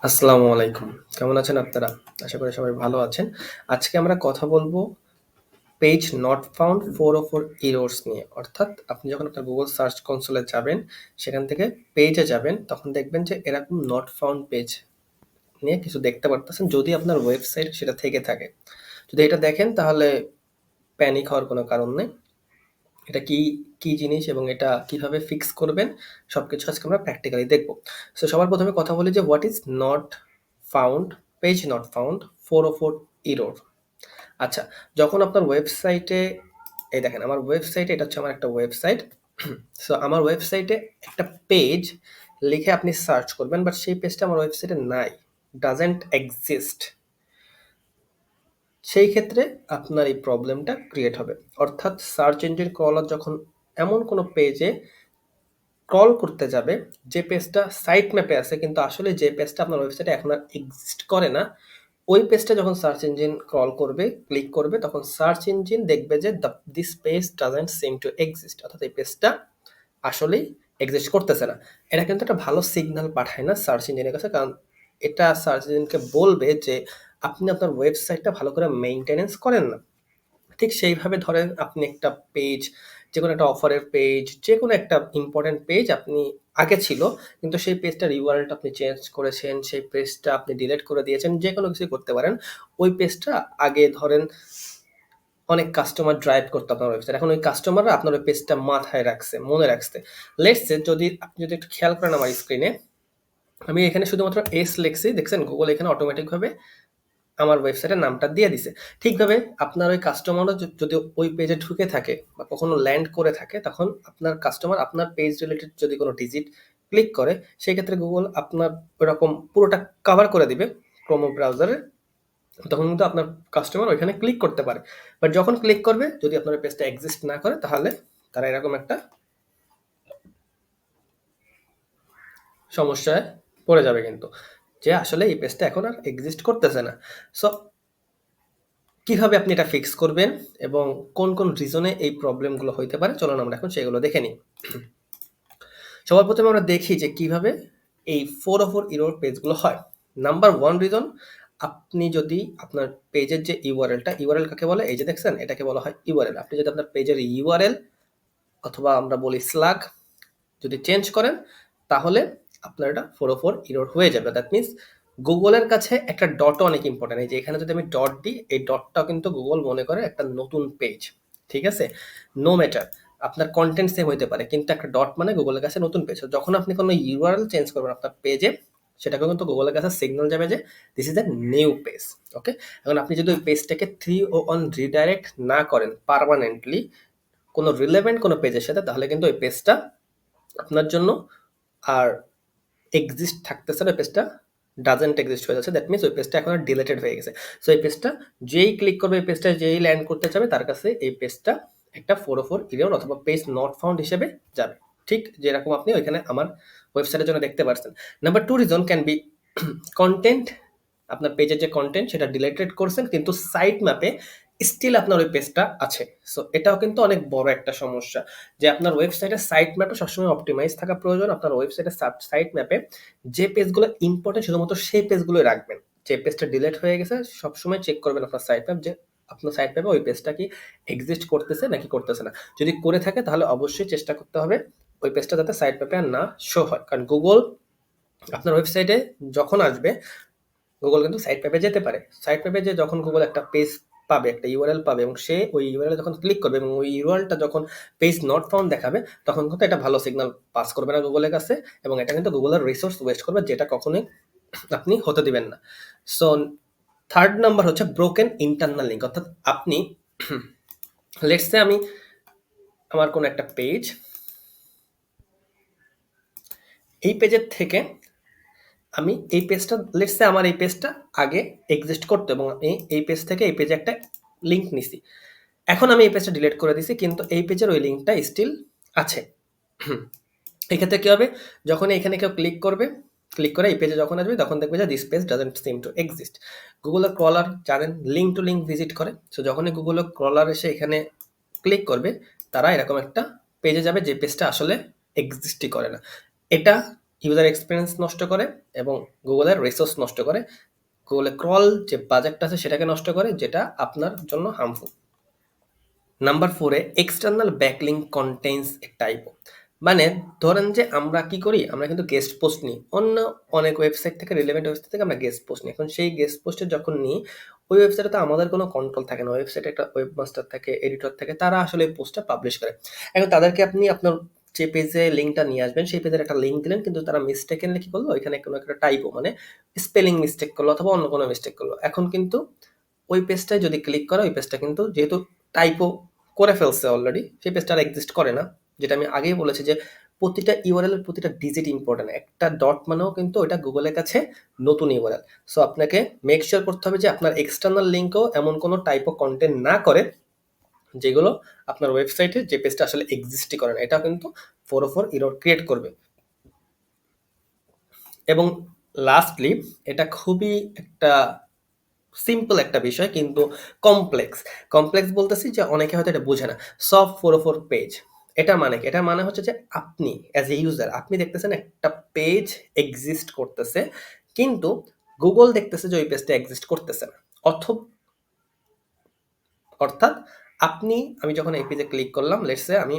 আসসালামু আলাইকুম। কেমন আছেন আপনারা? আশা করি সবাই ভালো আছেন। আজকে আমরা কথা বলবো পেজ নট ফাউন্ড 404 এরর্স নিয়ে। অর্থাৎ আপনি যখন আপনার Google সার্চ কনসোলে যাবেন, সেখান থেকে পেজে যাবেন, তখন দেখবেন যে এরকম নট ফাউন্ড পেজ নিয়ে কিছু দেখতে পারতেছেন যদি আপনার ওয়েবসাইট সেটা থেকে থাকে। যদি এটা দেখেন তাহলে প্যানিক হওয়ার কোনো কারণ নেই। এটা কি জিনিস এবং এটা কিভাবে ফিক্স করবেন সবকিছু আজকে আমরা প্র্যাকটিক্যালি দেখব। সো সবার প্রথমে কথা বলি যে what is not found, page not found 404 error. আচ্ছা, যখন আপনার ওয়েবসাইটে এই দেখেন আমার ওয়েবসাইটে এটা হচ্ছে আমার একটা ওয়েবসাইট। সো আমার ওয়েবসাইটে একটা পেজ লিখে আপনি সার্চ করবেন, বাট সেই পেজটা আমার ওয়েবসাইটে নাই, ডাজেন্ট এক্সিস্ট। সেই ক্ষেত্রে আপনার এই প্রবলেমটা ক্রিয়েট হবে। অর্থাৎ সার্চ ইঞ্জিন ক্রলার যখন এমন কোনো পেজে ক্রল করতে যাবে যে পেজটা সাইট ম্যাপে আছে কিন্তু আসলে যে পেজটা আপনার ওয়েবসাইটে এখন আর এক্সিস্ট করে না, ওই পেজটা যখন সার্চ ইঞ্জিন ক্রল করবে, ক্লিক করবে, তখন সার্চ ইঞ্জিন দেখবে যে this page doesn't seem to exist, অর্থাৎ এই পেজটা আসলেই এক্সিস্ট করতেছে না। এটা কিন্তু একটা ভালো সিগন্যাল পাঠায় না সার্চ ইঞ্জিনের কাছে, কারণ এটা সার্চ ইঞ্জিনকে বলবে যে আপনি আপনার ওয়েবসাইটটা ভালো করে মেইনটেনেন্স করেন না। ঠিক সেইভাবে ধরেন আপনি একটা পেজ, যেকোনো একটা অফারের পেজ, যেকোনো একটা ইম্পর্টেন্ট পেজ আপনি আগে ছিল, কিন্তু সেই পেজটার ইউআরএলটা আপনি চেঞ্জ করেছেন, সেই পেজটা আপনি ডিলিট করে দিয়েছেন, যেকোনো কিছুই করতে পারেন। ওই পেজটা আগে ধরেন অনেক কাস্টমার ড্রাইভ করতো আপনার ওয়েবসাইট, এখন ওই কাস্টমাররা আপনার ওই পেজটা মাথায় রাখছে, মনে রাখছে। লেটস সে যদি আপনি যদি একটু খেয়াল করেন আমার স্ক্রিনে, আমি এখানে শুধুমাত্র এস লিখছি, দেখছেন গুগল এখানে অটোমেটিকভাবে আমার ওয়েবসাইটের নামটা দিয়ে দিছে। ঠিকভাবে আপনার ওই কাস্টমারও যদি ওই পেজে ঢুকে থাকে বা কখনো ল্যান্ড করে থাকে, তখন আপনার কাস্টমার আপনার পেজ রিলেটেড যদি কোনো ডিজিট ক্লিক করে, সেই ক্ষেত্রে গুগল আপনার ওরকম পুরোটা কভার করে দিবে ক্রোম ব্রাউজারে, তখন কিন্তু আপনার কাস্টমার ওইখানে ক্লিক করতে পারে। বাট যখন ক্লিক করবে, যদি আপনার ওই পেজটা এক্সিস্ট না করে, তাহলে তারা এরকম একটা সমস্যায় পড়ে যাবে কিন্তু, যে আসলে এই পেজটা এখন আর এক্সিস্ট করতেছে না। সো কিভাবে আপনি এটা ফিক্স করবেন এবং কোন কোন রিজনে এই প্রবলেমগুলো হইতে পারে, চলুন আমরা এখন সেগুলো দেখে নিই। সবার প্রথমে আমরা দেখি যে কিভাবে এই 404 এরর পেজগুলো হয়। নাম্বার 1 রিজন, আপনি যদি আপনার পেজের যে ইউআরএলটা, ইউআরএল কাকে বলে, এই যে দেখছেন এটাকে বলা হয় ইউআরএল। আপনি যদি আপনার পেজের ইউআরএল অথবা আমরা বলি স্ল্যাগ যদি চেঞ্জ করেন, তাহলে আপনার এটা 404 এরর হয়ে যাবে। দ্যাট মিনস গুগলের কাছে একটা ডটও অনেক ইম্পর্টেন্ট। এই যে এখানে যদি আমি ডট দিই, এই ডটটাও কিন্তু গুগল মনে করে একটা নতুন পেজ। ঠিক আছে, নো ম্যাটার আপনার কন্টেন্ট সেম হইতে পারে, কিন্তু একটা ডট মানে গুগলের কাছে নতুন পেজ। যখন আপনি কোনো ইউআরএল চেঞ্জ করবেন আপনার পেজে, সেটাকে কিন্তু গুগলের কাছে সিগন্যাল যাবে যে this is a new page. Okay, এখন আপনি যদি ওই পেজটাকে 301 রিডাইরেক্ট না করেন পার্মানেন্টলি কোনো রিলেভেন্ট কোনো পেজের সাথে, তাহলে কিন্তু ওই পেজটা আপনার জন্য আর এক্সিস্ট থাকতেছে না, পেজটা ডাজেন্ট এক্সিস্ট হয়ে যাচ্ছে। দ্যাট মিনস ওই পেজটা এখন আর ডিলেটেড হয়ে গেছে। সো এই পেজটা যেই ক্লিক করবে, এই পেজটা যেই ল্যান্ড করতে চাবে, তার কাছে এই পেজটা একটা 404 এরর অথবা পেজ নট ফাউন্ড হিসেবে যাবে। ঠিক যেরকম আপনি ওইখানে আমার ওয়েবসাইটের জন্য দেখতে পাচ্ছেন। Number 2 reason can be content, আপনার পেজের যে কন্টেন্ট সেটা ডিলেটেড করছেন, কিন্তু সাইট ম্যাপে স্টিল আপনার ওই পেজটা আছে। সো এটাও কিন্তু অনেক বড় একটা সমস্যা, যে আপনার ওয়েবসাইটের সাইট ম্যাপে সবসময় অপটিমাইজ থাকা প্রয়োজন। আপনার ওয়েবসাইটের সাইট ম্যাপে যে পেজগুলো ইম্পর্টেন্ট শুধুমাত্র সেই পেজগুলোই রাখবেন। যে পেজটা ডিলেট হয়ে গেছে সবসময় চেক করবেন আপনার সাইট ম্যাপ, যে আপনার সাইট ম্যাপে ওই পেজটা কি এক্সিস্ট করতেছে নাকি করতেছে না। যদি করে থাকে তাহলে অবশ্যই চেষ্টা করতে হবে ওই পেজটা যাতে সাইট ম্যাপে আর না শো হয়, কারণ গুগল আপনার ওয়েবসাইটে যখন আসবে, গুগল কিন্তু সাইট ম্যাপে যেতে পারে। সাইট ম্যাপে যে যখন গুগল একটা পেজ পাবে, একটা ইউআরএল পাবে, এবং সে ওই ইউআরএল যখন ক্লিক করবে এবং ওই ইউআরএলটা যখন পেজ নট ফাউন্ড দেখাবে, তখন কিন্তু এটা ভালো সিগন্যাল পাস করবে না গুগলের কাছে, এবং এটা কিন্তু গুগলের রিসোর্স ওয়েস্ট করবে, যেটা কখনোই আপনি হতে দিবেন না। সো থার্ড নাম্বার হচ্ছে ব্রোকেন ইন্টারনাল লিঙ্ক। অর্থাৎ আপনি লেটস সে আমি আমার কোনো একটা পেজ, এই পেজের থেকে আমি এই পেজটা, লেটস সে আমার এই পেজটা আগে এক্সিস্ট করতো এবং আমি এই পেজ থেকে এই পেজে একটা লিঙ্ক নিছি। এখন আমি এই পেজটা ডিলিট করে দিছি, কিন্তু এই পেজের ওই লিঙ্কটা স্টিল আছে। এক্ষেত্রে কি হবে, যখন এখানে কেউ ক্লিক করবে, ক্লিক করে এই পেজে যখন আসবে, তখন দেখবে যে this page doesn't seem to exist. গুগলের ক্রলার জানেন লিঙ্ক টু লিঙ্ক ভিজিট করে। সো যখনই গুগলের ক্রলার এসে এখানে ক্লিক করবে, তারা এরকম একটা পেজে যাবে যে পেজটা আসলে এক্সিস্টই করে না। এটা ইউজার এক্সপিরিয়েন্স নষ্ট করে এবং গুগলের রিসোর্স নষ্ট করে, গুগলে ক্রল যে বাজেটটা আছে সেটাকে নষ্ট করে, যেটা আপনার জন্য হার্মফুল। নাম্বার 4 এ এক্সটার্নাল ব্যাকলিঙ্ক কন্টেইনস এ টাইপো। মানে ধরেন যে আমরা কি করি, আমরা কিন্তু গেস্ট পোস্ট নিই অন্য অনেক ওয়েবসাইট থেকে, রিলেভেন্ট ওয়েবসাইট থেকে আমরা গেস্ট পোস্ট নিই। এখন সেই গেস্ট পোস্টে যখন নিই, ওই ওয়েবসাইটে তো আমাদের কোনো কন্ট্রোল থাকে না। ওয়েবসাইটে একটা ওয়েবমাস্টার থাকে, এডিটর থাকে, তারা আসলে এই পোস্টটা পাবলিশ করে। এখন তাদেরকে আপনি আপনার যে পেজে লিঙ্কটা নিয়ে আসবেন সেই পেজের একটা লিঙ্ক দিলেন, কিন্তু তারা মিস্টেকেনলি কি করলো, ওইখানে কোনো একটা টাইপো মানে স্পেলিং মিস্টেক করলো অথবা অন্য কোনো মিস্টেক করলো। এখন কিন্তু ওই পেজটায় যদি ক্লিক করে, ওই পেজটা কিন্তু যেহেতু টাইপো করে ফেলছে অলরেডি, সেই পেজটা আর এক্সিস্ট করে না। যেটা আমি আগেই বলেছি যে প্রতিটা ইউআরএল এর প্রতিটা ডিজিট ইম্পর্টেন্ট। একটা ডট মানেও কিন্তু ওইটা গুগলের কাছে নতুন ইউআরএল। সো আপনাকে মেক শিওর করতে হবে যে আপনার এক্সটার্নাল লিঙ্কও এমন কোনো টাইপও কন্টেন্ট না করে যেগুলো আপনার ওয়েবসাইটে যে পেজটা আসলে এক্সিস্টই করে না। এটা কিন্তু 404 এরর ক্রিয়েট করবে। এবং লাস্টলি, এটা খুবই একটা সিম্পল একটা বিষয় কিন্তু কমপ্লেক্স। কমপ্লেক্স বলতেছি যে অনেকে হয়তো এটা বোঝে না। সব 404 পেজ, এটা মানে কি? এটা মানে হচ্ছে যে আপনি অ্যাজ এ ইউজার আপনি দেখতেছেন একটা পেজ এক্সিস্ট করতেছে, কিন্তু গুগল দেখতেছে যে ওই পেজটা এক্সিস্ট করতেছে না। অর্থাৎ আমি যখন এই পেজে ক্লিক করলাম, লেটস সে আমি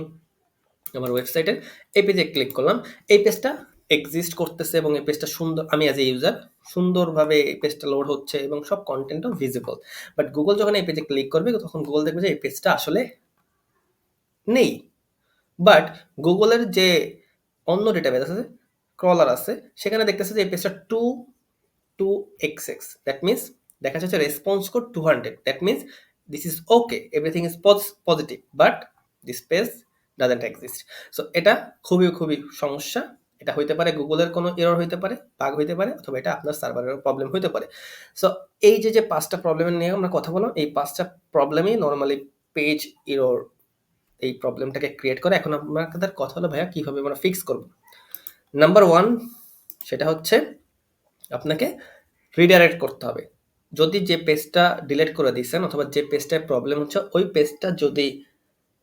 আমার ওয়েবসাইটের এই পেজে ক্লিক করলাম, এই পেজটা এক্সিস্ট করতেছে এবং এই পেজটা সুন্দর, আমি অ্যাজ এ ইউজার সুন্দরভাবে এই পেজটা লোড হচ্ছে এবং সব কন্টেন্টও ভিজিবল। বাট গুগল যখন এই পেজে ক্লিক করবে, তখন গুগল দেখবে যে এই পেজটা আসলে নেই। বাট গুগলের যে অন্য ডেটাবেস আছে, ক্রলার আছে, সেখানে দেখতেছে যে এই পেজটা 2XX, দ্যাট মিনস দেখা যাচ্ছে response code 200, that means this is okay, everything is positive, but this page doesn't exist. So এটা খুবই খুবই সমস্যা। এটা হইতে পারে গুগলের কোনো এরর হইতে পারে, বাগ হইতে পারে, অথবা এটা আপনার সার্ভারের প্রবলেম হইতে পারে। সো এই যে 5টা প্রবলেমের নিয়ে আমরা কথা বললাম, এই 5টা প্রবলেমই নর্মালি পেজ এরর এই প্রবলেমটাকে ক্রিয়েট করে। এখন আমাদের কথা হলো ভাইয়া কিভাবে আমরা ফিক্স করব। নাম্বার 1, সেটা হচ্ছে আপনাকে রিডাইরেক্ট করতে হবে। যদি যে পেজটা ডিলিট করে দিয়েছেন অথবা যে পেজটায় প্রবলেম হচ্ছে, ওই পেজটা যদি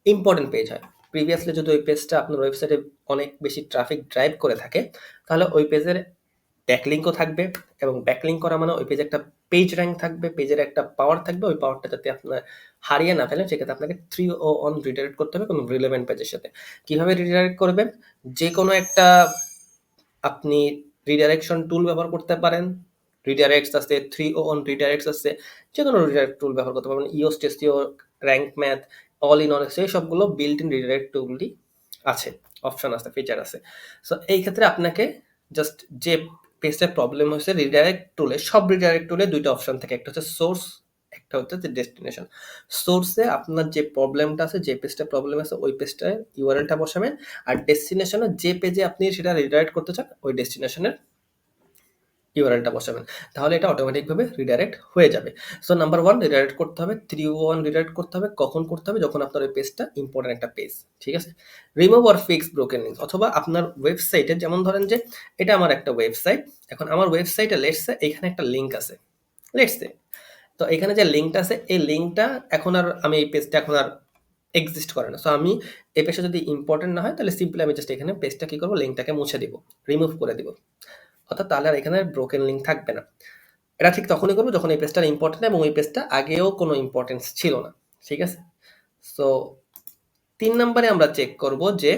ইম্পর্টেন্ট পেজ হয়, প্রিভিয়াসলি যদি ওই পেজটা আপনার ওয়েবসাইটে অনেক বেশি ট্রাফিক ড্রাইভ করে থাকে, তাহলে ওই পেজের ব্যাকলিঙ্কও থাকবে। এবং ব্যাকলিঙ্ক করা মানে ওই পেজে একটা পেজ র্যাঙ্ক থাকবে, পেজের একটা পাওয়ার থাকবে। ওই পাওয়ারটা যাতে আপনার হারিয়ে না ফেলেন, সেক্ষেত্রে আপনাকে 301 রিডাইরেক্ট করতে হবে কোনো রিলেভেন্ট পেজের সাথে। কিভাবে রিডাইরেক্ট করবেন? যে কোনো একটা আপনি রিডাইরেকশন টুল ব্যবহার করতে পারেন। রিডাইরেক্টস আছে, 301 রিডাইরেক্টস আছে, যে কোনো রিডাইরেক্ট টুল ব্যবহার করতে পারবেন। ইওস, টেস্টিও, Rank Math, all in one, সেই সবগুলো বিল্ট ইন রিডাইরেক্ট টুলটি আছে, অপশন আছে, ফিচার আছে। সো এই ক্ষেত্রে আপনাকে জাস্ট যে পেজটার প্রবলেম হয়েছে, রিডাইরেক্ট টুলে, সব রিডাইরেক্ট টুলে দুইটা অপশন থাকে, একটা হচ্ছে সোর্স, একটা হচ্ছে যে ডেস্টিনেশন। সোর্সে আপনার যে প্রবলেমটা আছে, যে পেজটা প্রবলেম আছে, ওই পেজটার ইউআরএলটা বসাবেন। আর ডেস্টিনেশনে যে পেজে আপনি সেটা রিডাইরেক্ট করতে চান, ওই ডেস্টিনেশনের ইউআরএলটা বসাবেন। তাহলে এটা অটোমেটিকভাবে রিডাইরেক্ট হয়ে যাবে। সো নাম্বার 1, রিডাইরেক্ট করতে হবে। 301 রিডাইরেক্ট করতে হবে। কখন করতে হবে? যখন আপনার ওই পেজটা ইম্পর্টেন্ট একটা পেজ, ঠিক আছে? Remove or fix broken links, অথবা আপনার ওয়েবসাইটে, যেমন ধরেন যে এটা আমার একটা ওয়েবসাইট, এখন আমার ওয়েবসাইটে লেটস সে এখানে একটা লিঙ্ক আছে, লেটস সে। তো এখানে যে লিঙ্কটা আছে, এই লিঙ্কটা এখন আর আমি এই পেজটা এখন আর এক্সিস্ট করে না। সো আমি এই পেজটা যদি ইম্পর্টেন্ট না হয়, তাহলে সিম্পলি আমি জাস্ট এখানে পেজটা কি করবো, লিঙ্কটাকে মুছে দিব, রিমুভ করে দিব। অর্থাৎ তাহলে আর এখানে ব্রোকেন লিঙ্ক থাকবে না। এটা ঠিক তখনই করবো যখন এই পেজটা ইম্পর্টেন্ট এবং ওই পেজটা আগেও কোনো ইম্পর্টেন্স ছিল না, ঠিক আছে? সো 3 নম্বরে আমরা চেক করব যে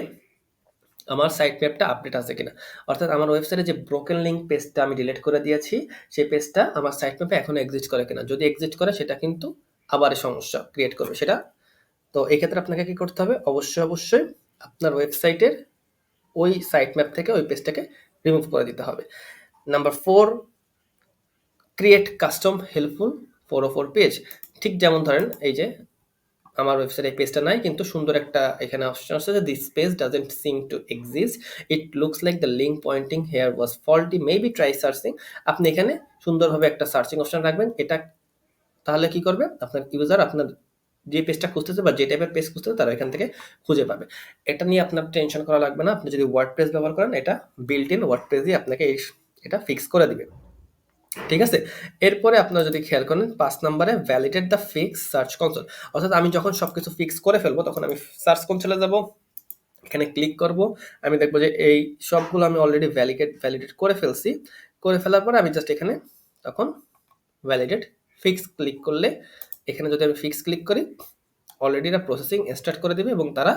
আমার সাইট ম্যাপটা আপডেট আছে কিনা। অর্থাৎ আমার ওয়েবসাইটে যে ব্রোকেন লিঙ্ক পেজটা আমি ডিলিট করে দিয়েছি, সেই পেজটা আমার সাইট ম্যাপে এখনো এক্সিস্ট করে কিনা। যদি এক্সিস্ট করে, সেটা কিন্তু আবার সমস্যা ক্রিয়েট করবে সেটা। তো এই ক্ষেত্রে আপনাকে কি করতে হবে? অবশ্যই আপনার ওয়েবসাইটের ওই সাইট ম্যাপ থেকে ওই পেজটাকে রিমুভ করে দিতে হবে। Number 4, create custom helpful 404 page. ঠিক যেমন ধরেন এই যে আমার ওয়েবসাইটে এই পেজটা নাই, কিন্তু সুন্দর একটা এখানে অপশন আছে যে this page doesn't seem to exist, it looks like the link pointing here was faulty, maybe try searching. আপনি এখানে সুন্দরভাবে একটা সার্চিং অপশন রাখবেন। এটা তাহলে কি করবে? আপনার ইউজার আপনার যে পেজটা খুঁজতেছে বা যে টাইপের পেজ খুঁজতেছে, তারা এখান থেকে খুঁজে পাবে। এটা নিয়ে আপনার টেনশন করা লাগবে না। আপনি যদি ওয়ার্ডপ্রেস ব্যবহার করেন, এটা বিল্ট ইন ওয়ার্ডপ্রেসই আপনাকে এটা ফিক্স করে দিবে, ঠিক আছে? এরপরে আপনারা যদি খেয়াল করেন 5 নম্বরে validate the fix search console. অর্থাৎ আমি যখন সবকিছু ফিক্স করে ফেলবো, তখন আমি সার্চ কনসোলে যাব, এখানে ক্লিক করব, আমি দেখব যে এই সবগুলো আমি অলরেডি ভ্যালিডেট করে ফেলছি। করে ফেলার পর আমি জাস্ট এখানে তখন ভ্যালিডেট ফিক্স ক্লিক করলে, এখানে যদি আমি ফিক্স ক্লিক করি অলরেডি এটা প্রসেসিং স্টার্ট করে দিবে এবং তারা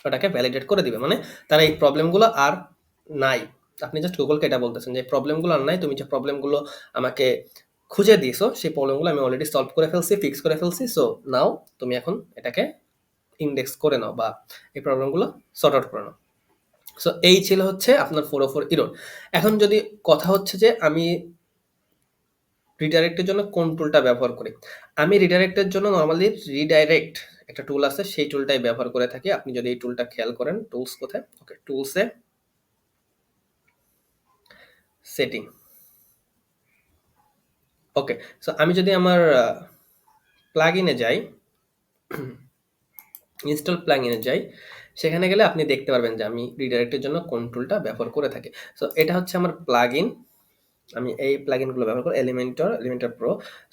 ওটাকে ভ্যালিডেট করে দিবে। মানে তারা এই প্রবলেমগুলো আর নাই। আপনি জাস্ট গুগলকে এটা বলতেছেন যে প্রবলেমগুলো আর নাই, তুমি যে প্রবলেমগুলো আমাকে খুঁজে দিয়েছো সেই প্রবলেমগুলো আমি অলরেডি সলভ করে ফেলছি, ফিক্স করে ফেলছি। সো নাও তুমি এখন এটাকে ইন্ডেক্স করে নাও বা এই প্রবলেমগুলো সর্ট আউট করে নাও। সো এই ছিল হচ্ছে আপনার 404 ইরর। এখন যদি কথা হচ্ছে যে আমি রিডাইরেক্টের জন্য কোন টুলটা ব্যবহার করি। আমি রিডাইরেক্টের জন্য নরমালি রিডাইরেক্ট একটা টুল আছে, সেই টুলটাই ব্যবহার করে থাকি। আপনি যদি এই টুলটা খেয়াল করেন, টুলস কোথায়? ওকে, টুলসে সেটিং। ওকে, সো আমি যদি আমার প্লাগইনে যাই, ইনস্টল প্লাগইনে যাই, সেখানে গেলে আপনি দেখতে পারবেন যে আমি রিডাইরেক্টের জন্য কোন টুলটা ব্যবহার করে থাকি। সো এটা হচ্ছে আমার প্লাগইন। আমি এই প্লাগইনগুলো ব্যবহার করি, এলিমেন্টর প্রো।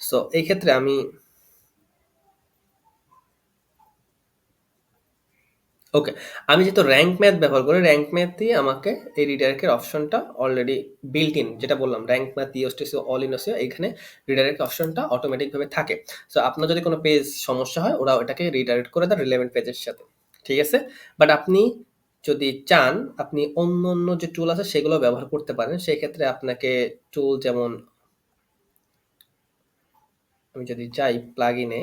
সো এই ক্ষেত্রে আমি ওকে, আমি যেহেতু র্যাঙ্ক ম্যাথ ব্যবহার করি, র্যাঙ্ক ম্যাথ দিয়ে আমাকে এই রিডাইরেক্টের অপশনটা অলরেডি বিল্ট ইন, যেটা বললাম র্যাঙ্ক ম্যাথ ইওস্টিসি অল ইন ওসিও, এখানে রিডাইরেক্ট অপশনটা অটোমেটিকভাবে থাকে। সো আপনার যদি কোনো পেজ সমস্যা হয়, ওরা ওটাকে রিডাইরেক্ট করে দেয় রিলেভেন্ট পেজের সাথে, ঠিক আছে? বাট আপনি যদি চান, আপনি অন্য অন্য যে টুল আছে সেগুলো ব্যবহার করতে পারেন। সেই ক্ষেত্রে আপনাকে টুল যেমন, আমি যদি যাই প্লাগইনে,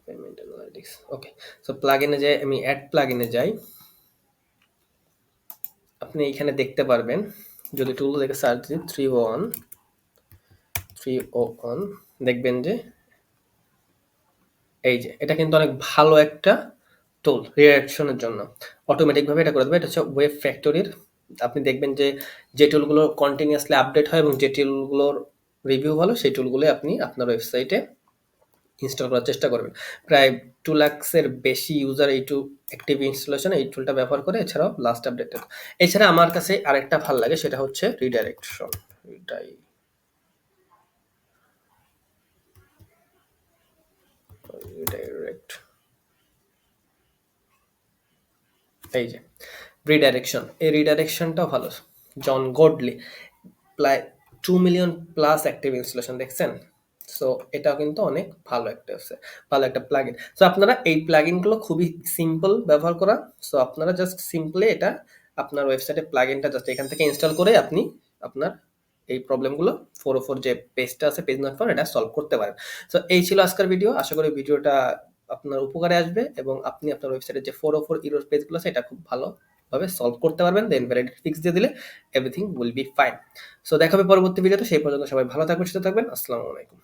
পেমেন্ট অ্যানালিটিক্স, ওকে, সো প্লাগইনে যাই, আমি অ্যাড প্লাগইনে যাই, আপনি এখানে দেখতে পারবেন যদি টুল দেখে সার্চ দিই 301 দেখবেন যে এই যে এটা কিন্তু অনেক ভালো একটা টুল রিঅ্যাকশনের জন্য, অটোমেটিকভাবে এটা করে দেবে। এটা হচ্ছে ওয়েব ফ্যাক্টরির। আপনি দেখবেন যে যে টুলগুলো কন্টিনিউয়াসলি আপডেট হয় এবং যে টুলগুলোর রিভিউ ভালো, সেই টুলগুলো আপনি আপনার ওয়েবসাইটে ইনস্টল করার চেষ্টা করবেন। প্রায় 2 লাখের বেশি ইউজার এই অ্যাক্টিভ ইনস্টলেশন এই টুলটা ব্যবহার করে। এছাড়াও লাস্ট আপডেটেড, এছাড়া আমার কাছে আরেকটা ভালো লাগে, সেটা হচ্ছে রিডাইরেকশন। রিডাইরেক্ট, এই যে রিডাইরেকশন, এই রিডাইরেকশনটাও ভালো। জন গোডলি, প্রায় 2 মিলিয়ন প্লাস অ্যাক্টিভ ইনস্টলেশন, দেখছেন? সো এটাও কিন্তু অনেক ভালো একটা ভালো একটা প্লাগইন। সো আপনারা এই প্লাগইনগুলো খুবই সিম্পল ব্যবহার করা। সো আপনারা জাস্ট সিম্পলি এটা আপনার ওয়েবসাইটে প্লাগইনটা জাস্ট এখান থেকে ইনস্টল করে আপনি আপনার এই প্রবলেমগুলো 404 যে পেজটা আছে, পেজ নট ফাউন্ড, এটা সলভ করতে পারেন। সো এই ছিল আজকের ভিডিও। আশা করি ভিডিওটা আপনার উপকারে আসবে এবং আপনি আপনার ওয়েবসাইটে যে 404 ইরর পেজগুলো আছে এটা খুব ভালোভাবে সলভ করতে পারবেন। দেন ভ্যালিডেট ফিক্স দিয়ে দিলে everything will be fine. So দেখা হবে পরবর্তী ভিডিওতে। সেই পর্যন্ত সবাই ভালো থাকবেন, সুস্থ থাকবেন। আসসালামু আলাইকুম।